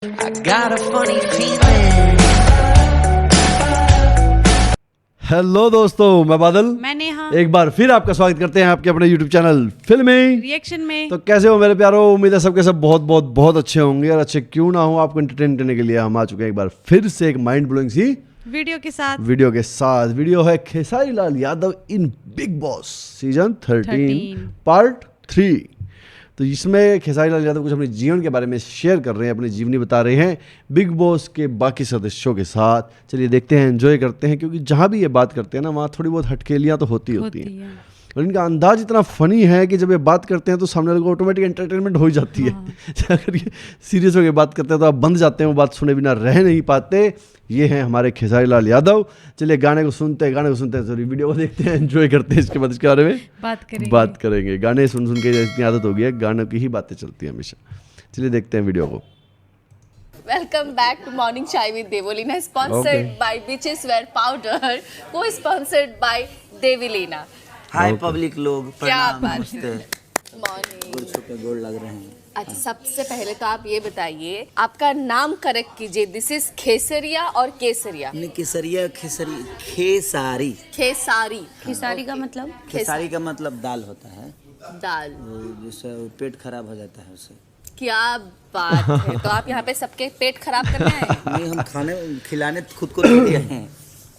I got a funny feeling. Hello दोस्तों, मैं बादल। मैं नेहा। एक बार फिर आपका स्वागत करते हैं आपके अपने YouTube चैनल फिल्मी रिएक्शन में। तो कैसे हो मेरे प्यारो? उम्मीद है सबके सब बहुत बहुत बहुत अच्छे होंगे, और अच्छे क्यों ना हो, आपको एंटरटेन करने के लिए हम आ चुके हैं एक बार फिर से एक माइंड ब्लोइंग सी वीडियो के साथ। वीडियो है Khesari Lal Yadav in big boss season 13 part 3। तो इसमें खेसारी लाल यादव कुछ अपने जीवन के बारे में शेयर कर रहे हैं, अपनी जीवनी बता रहे हैं बिग बॉस के बाकी सदस्यों के साथ। चलिए देखते हैं, एंजॉय करते हैं, क्योंकि जहाँ भी ये बात करते हैं ना, वहाँ थोड़ी बहुत हटकेलियाँ तो होती हैं। और इनका अंदाज इतना फनी है कि जब ये बात करते हैं तो सामने वाले को ऑटोमेटिक एंटरटेनमेंट हो ही जाती है। अगर ये सीरियस होकर बात करते हैं तो आप बंद जाते हैं, वो बात सुने बिना रह नहीं पाते। ये हैं हमारे खेसारी लाल यादव। चलिए गाने को सुनते हैं, सॉरी वीडियो को देखते हैं, एंजॉय करते हैं, इसके बाद इसके बारे में बात करेंगे। गाने सुन के इतनी आदत हो गई है, गानों की ही बातें चलती हैं हमेशा। चलिए देखते हैं वीडियो को। Welcome back to Morning Chai with Devolina, sponsored by Bitches Wear Powder, co-sponsored by Devolina. Hi public लोग, क्या प्रणाम, बात नमस्ते। है। मॉर्निंग। छोटे गोड़ लग रहे हैं। अच्छा, सबसे पहले तो आप ये बताइए, आपका नाम करेक्ट कीजिए। दिस इज खेसरिया और केसरिया? नहीं, केसरिया खेसरी खेसारी। खेसारी। खेसारी का मतलब? खेसारी का मतलब दाल होता है, दाल। वो जिससे पेट खराब हो जाता है उससे। क्या बात है। तो आप यहाँ पे सबके पेट खराब करने आए हैं? नहीं, हम खाने खिलाने खुद को नहीं दिए हैं,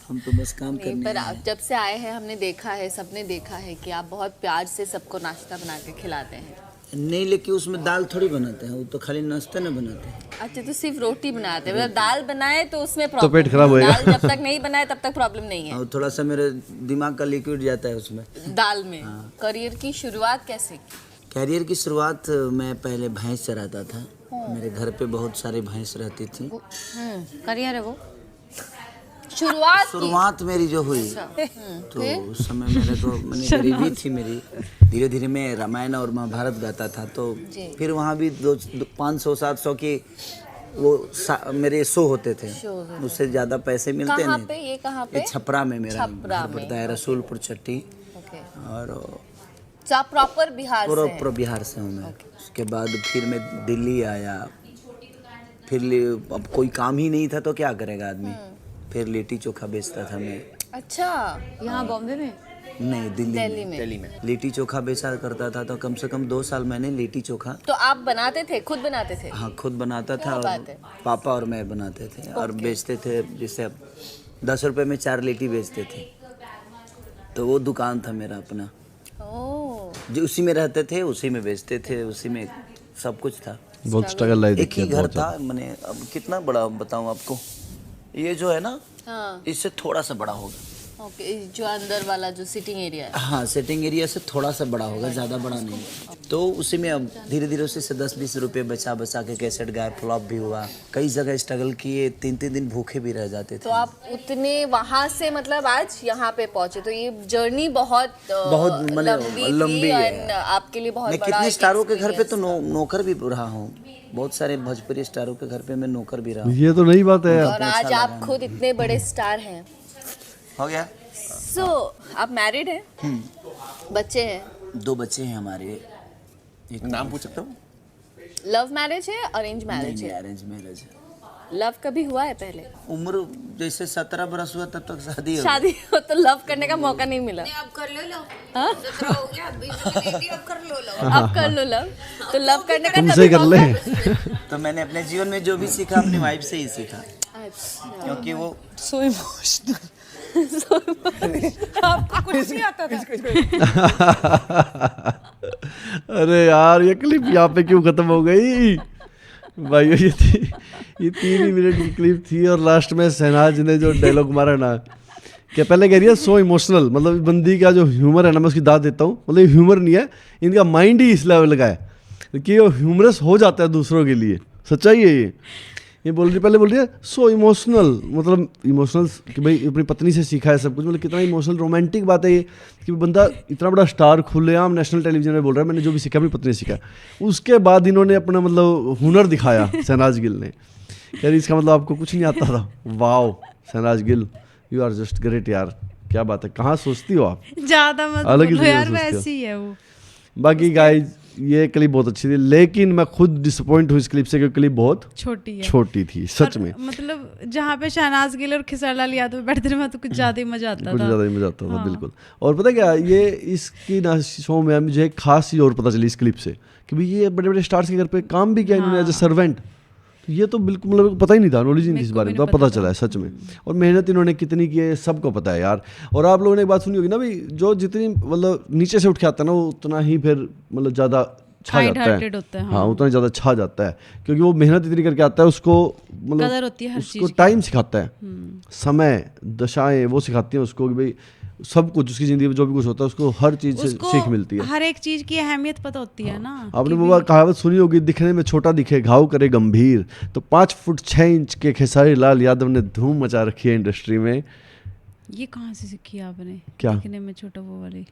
हम तो बस काम नहीं, करने पर आए आप हैं। जब से आए हैं हमने देखा है, सबने देखा है कि आप बहुत प्यार से सबको नाश्ता बना के खिलाते हैं। नहीं, लेकिन उसमें दाल थोड़ी बनाते हैं, वो तो खाली नाश्ता न बनाते हैं। अच्छा, तो सिर्फ रोटी बनाते हैं? मतलब दाल बनाए तो उसमें तो पेट खराब होएगा। दाल जब तक नहीं बनाए तब तक प्रॉब्लम नहीं है। और थोड़ा सा मेरे दिमाग का लिक्विड जाता है उसमें, दाल में। करियर की शुरुआत कैसे की? कैरियर की शुरुआत मैं पहले भैंस चराता था। मेरे घर पे बहुत सारी भैंस रहती थी। करियर है वो? शुरुआत मेरी जो हुई तो उस समय मैंने गरीबी थी मेरी। धीरे धीरे मैं रामायण और महाभारत गाता था, तो फिर वहाँ भी 500-700 की वो मेरे शो होते थे। उससे ज़्यादा पैसे मिलते कहाँ नहीं। पे? ये कहाँ पे? छपरा में मेरा छपरा घर पड़ता है, रसूलपुर चट्टी। ओके। और तो आप प्रॉपर बिहार से हैं? पूरा बिहार से हूँ मैं। उसके बाद फिर मैं दिल्ली आया। फिर अब कोई काम ही नहीं था तो क्या करेगा आदमी, फिर लिट्टी चोखा बेचता था मैं। अच्छा, यहाँ बॉम्बे में? नहीं, दिल्ली में लिट्टी चोखा बेचा करता था। तो कम से कम 2 साल मैंने लिट्टी चोखा। तो आप बनाते थे, खुद बनाते थे? हाँ, खुद बनाता था। बात है। पापा और मैं बनाते थे और बेचते थे। जैसे अब 10 रुपए में 4 लिट्टी बेचते थे, तो वो दुकान था मेरा अपना। ओह। जो उसी में रहते थे, उसी में बेचते थे, उसी में सब कुछ था। बहुत स्ट्रगल लाइफ एक ही घर था। मैंने अब कितना बड़ा बताऊं आपको, ये जो है ना, हाँ। इससे थोड़ा सा बड़ा होगा। ओके, जो अंदर वाला जो सिटिंग एरिया है? हाँ, सेटिंग एरिया से थोड़ा सा बड़ा होगा, ज़्यादा बड़ा नहीं। तो उसी में अब धीरे धीरे उसी से 10-20 रुपये बचा के कैसेट गाए, फ्लॉप भी हुआ। कई जगह स्ट्रगल किए, 3-3 दिन भूखे भी रह जाते थे। तो आप उतने वहाँ से मतलब आज यहाँ पे पहुँचे, तो ये जर्नी बहुत लंबी है आपके लिए। बहुत मैं बड़ा कितने स्टारों के घर पे तो नौकर भी रहा हूँ। बहुत सारे भोजपुरी स्टारों के घर पे मैं नौकर भी रहा हूँ। ये तो नई बात है यार। और आज आप खुद इतने बड़े स्टार हैं। हो गया। सो आप मैरिड हैं? बच्चे हैं? 2 बच्चे हैं हमारे। नाम पूछ सकता हूँ? लव मैरिज है, अरेंज मैरिज है? Arrange marriage. लव कभी हुआ है पहले? उम्र जैसे 17 बरस हुआ तब तक शादी हो शादी हो तो लव करने का मौका नहीं मिला? अब कर लो लो। हाँ? 17 हो गया, 20 अब कर लो लो। अब कर लो लव। तो लव करने का तुमसे कर ले। तो मैंने अपने जीवन में जो भी सीखा अपनी वाइफ से ही सीखा, अच्छा। क्योंकि वो सो इमोशनल। आपको कुछ नहीं आता था? अरे यार, ये क्लिप यहाँ पे क्यों खत्म हो गई भाई? ये 3 ही मिनट की क्लिप थी, और लास्ट में शहनाज ने जो डायलॉग मारा ना, क्या पहले कह रही है सो इमोशनल, मतलब बंदी का जो ह्यूमर है ना, मैं उसकी दाद देता हूँ। मतलब ह्यूमर नहीं है, इनका माइंड ही इस लेवल का है कि वो ह्यूमरस हो जाता है दूसरों के लिए। सच्चाई है ये पहले बोल रही है सो इमोशनल, मतलब इमोशनल कि भाई अपनी पत्नी से सीखा है सब कुछ। मतलब कितना इमोशनल रोमांटिक बात है ये कि बंदा इतना बड़ा स्टार खुलेआम नेशनल टेलीविजन में बोल रहा है मैंने जो भी सीखा अपनी पत्नी से सीखा। उसके बाद इन्होंने अपना मतलब हुनर दिखाया शहनाज गिल ने। यार इसका मतलब आपको कुछ नहीं आता था? Wow Shehnaaz Gill, you are just great यार, क्या बात है, कहाँ सोचती हो आप? ज्यादा मत अलग ही बोलो यार, दुनिया से वैसी ही है वो। बाकी गाइज ये क्लिप बहुत अच्छी थी, लेकिन मैं खुद डिसअपॉइंट हुई इस क्लिप से, क्योंकि क्लिप बहुत छोटी है। छोटी थी सच और में। मतलब जहाँ पे शहनाज गिल और खेसारी यादव बैठते थे, मैं तो कुछ ज्यादा ही मजा आता कुछ था। ज़्यादा ही मजा आता था हाँ। बिल्कुल। और पता क्या, ये इसकी ना शो में मुझे एक खास चीज़ और पता चली इस क्लिप से, कि भाई ये बड़े बड़े स्टार्स के घर पे काम भी किया इन्होंने एज ए सर्वेंट। ये तो बिल्कुल मतलब पता ही नहीं था, नॉलेज ही नहीं थी इस बारे में, तो अब पता चला है सच में। और मेहनत इन्होंने कितनी की है सबको पता है यार। और आप लोगों ने एक बात सुनी होगी ना भाई, जो जितनी मतलब नीचे से उठ के आता है ना, वो उतना ही फिर मतलब ज़्यादा छा जाता Kind-hearted है। होता है, हाँ, उतना ज़्यादा छा जाता है, क्योंकि वो मेहनत इतनी करके आता है, उसको कदर होती है मतलब हर उसको चीज़ की। टाइम सिखाता है, समय, दशाएं वो सिखाती हैं उसको कि भाई सब कुछ उसकी ज़िंदगी में जो भी कुछ होता है उसको हर चीज़ से उसको सीख मिलती है। हर एक चीज की अहमियत पता होती है ना। आपने कि वो कहावत सुनी होगी, दिखने में छोटा दिखे घाव करे गंभीर। तो 5 फुट 6 इंच के खेसारी लाल यादव ने धूम मचा रखी है इंडस्ट्री में। ये कहाँ से सीखी आपने? क्या? दिखने में छोटा वो वाली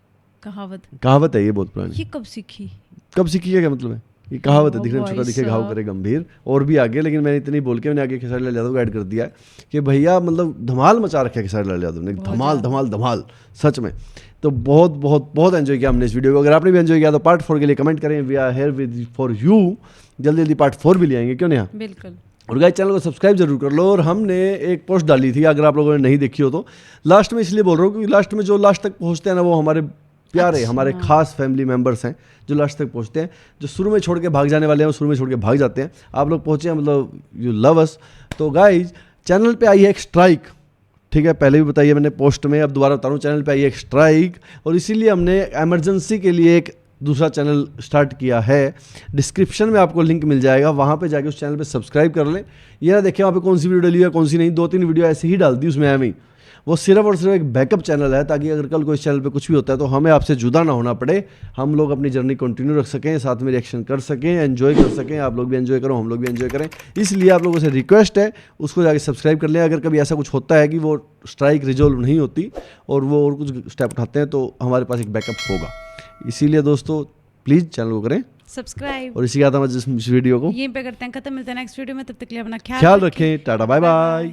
कहावत। कहावत है ये बहुत पुरानी। ये कब सीखी? कब सीखी है, क्या मतलब है? ये कहावत है, ओ दिखने में छोटा भाई दिखे घाव साहब। करे गंभीर। और भी आगे, लेकिन मैंने इतनी बोल के मैंने आगे खेसारी लाल यादव को ऐड कर दिया है कि भैया मतलब धमाल मचा रखा है खेसारी लाल यादव ने, धमाल धमाल धमाल सच में। तो बहुत बहुत बहुत एंजॉय किया हमने इस वीडियो को। अगर आपने भी एंजॉय किया तो पार्ट 4 के लिए कमेंट करें, we are here with for you. जल्दी जल्दी पार्ट 4 भी ले आएंगे, क्यों नहीं? बिल्कुल। और गाइस चैनल को सब्सक्राइब जरूर कर लो। और हमने एक पोस्ट डाली थी, अगर आप लोगों ने नहीं देखी हो तो लास्ट में इसलिए बोल रहा हूँ क्योंकि लास्ट में जो लास्ट तक पहुँचते हैं ना, वो हमारे प्यारे हमारे खास फैमिली मेंबर्स हैं जो लास्ट तक पहुँचते हैं। जो शुरू में छोड़ के भाग जाने वाले हैं वो शुरू में छोड़ के भाग जाते हैं। आप लोग पहुँचे हैं, मतलब यू लव अस। तो गाइज चैनल पे आई है एक स्ट्राइक, ठीक है, पहले भी बताइए मैंने पोस्ट में, अब दोबारा बता रहा हूँ, चैनल पे आई है एक स्ट्राइक और इसीलिए हमने इमरजेंसी के लिए एक दूसरा चैनल स्टार्ट किया है। डिस्क्रिप्शन में आपको लिंक मिल जाएगा, वहाँ पे जाके उस चैनल पे सब्सक्राइब कर लें। ये ना देखिए वहाँ पे कौन सी वीडियो डली है कौन सी नहीं, 2-3 वीडियो ऐसे ही डाल दी उसमें हमें। वो सिर्फ और सिर्फ एक बैकअप चैनल है, ताकि अगर कल को इस चैनल पे कुछ भी होता है तो हमें आपसे जुदा ना होना पड़े, हम लोग अपनी जर्नी कंटिन्यू रख सकें, साथ में रिएक्शन कर सकें, एंजॉय कर सकें, आप लोग भी एंजॉय करो, हम लोग भी एंजॉय करें। इसलिए आप लोगों से रिक्वेस्ट है, उसको जाके सब्सक्राइब कर लें। अगर कभी ऐसा कुछ होता है कि वो स्ट्राइक रिजोल्व नहीं होती और वो और कुछ स्टेप उठाते हैं तो हमारे पास एक बैकअप होगा। इसीलिए दोस्तों प्लीज़ चैनल को करें सब्सक्राइब। और इसी के साथ हम इस वीडियो को यहीं पे करते हैं खत्म। मिलते हैं नेक्स्ट वीडियो में, तब तक के लिए अपना ख्याल रखें। Tata bye bye.